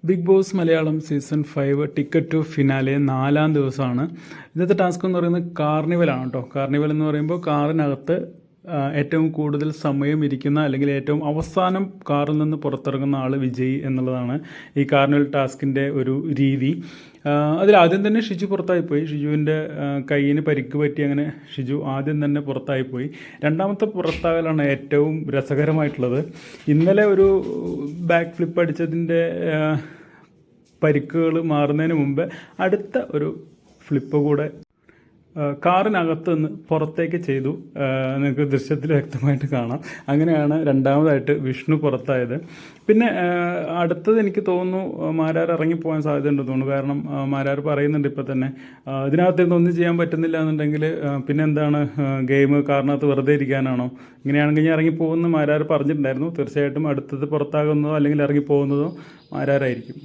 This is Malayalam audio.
Big Boss Malayalam season 5 ticket to finale 4-ാം ദിവസമാണ്. ഇന്നത്തെ ടാസ്ക് എന്ന് പറയുന്നത് കാർണിവലാണ് കേട്ടോ. കാർണിവൽ എന്ന് പറയുമ്പോൾ കാറിനകത്ത് ഏറ്റവും കൂടുതൽ സമയം ഇരിക്കുന്ന അല്ലെങ്കിൽ ഏറ്റവും അവസാനം കാറിൽ നിന്ന് പുറത്തിറങ്ങുന്ന ആൾ വിജയി എന്നുള്ളതാണ് ഈ കാർണിവൽ ടാസ്കിൻ്റെ ഒരു രീതി. അതിലാദ്യം തന്നെ ഷിജു പുറത്തായിപ്പോയി. ഷിജുവിൻ്റെ കയ്യിന് പരിക്ക് പറ്റി, അങ്ങനെ ഷിജു ആദ്യം തന്നെ പുറത്തായിപ്പോയി. രണ്ടാമത്തെ പുറത്താകലാണ് ഏറ്റവും രസകരമായിട്ടുള്ളത്. ഇന്നലെ ഒരു ബാക്ക് ഫ്ലിപ്പ് അടിച്ചതിൻ്റെ പരിക്കുകൾ മാറുന്നതിന് മുമ്പ് അടുത്ത ഒരു ഫ്ലിപ്പ് കൂടെ കാറിനകത്ത് നിന്ന് പുറത്തേക്ക് ചെയ്തു. നിങ്ങൾക്ക് ദൃശ്യത്തിൽ വ്യക്തമായിട്ട് കാണാം. അങ്ങനെയാണ് രണ്ടാമതായിട്ട് വിഷ്ണു പുറത്തായത്. പിന്നെ അടുത്തത് എനിക്ക് തോന്നുന്നു മാരാർ ഇറങ്ങിപ്പോകാൻ സാധ്യതയുണ്ടെന്ന് തോന്നുന്നു. കാരണം മാരാർ പറയുന്നുണ്ട് ഇപ്പോൾ തന്നെ ഇതിനകത്ത് ഒന്നും ചെയ്യാൻ പറ്റുന്നില്ല എന്നുണ്ടെങ്കിൽ പിന്നെ എന്താണ് ഗെയിം, കാറിനകത്ത് വെറുതെ ഇരിക്കാനാണോ? ഇങ്ങനെയാണെങ്കിൽ ഞാൻ ഇറങ്ങിപ്പോകുമെന്ന് മാരാർ പറഞ്ഞിട്ടുണ്ടായിരുന്നു. തീർച്ചയായിട്ടും അടുത്തത് പുറത്താകുന്നതോ അല്ലെങ്കിൽ ഇറങ്ങിപ്പോകുന്നതോ മാരാറായിരിക്കും.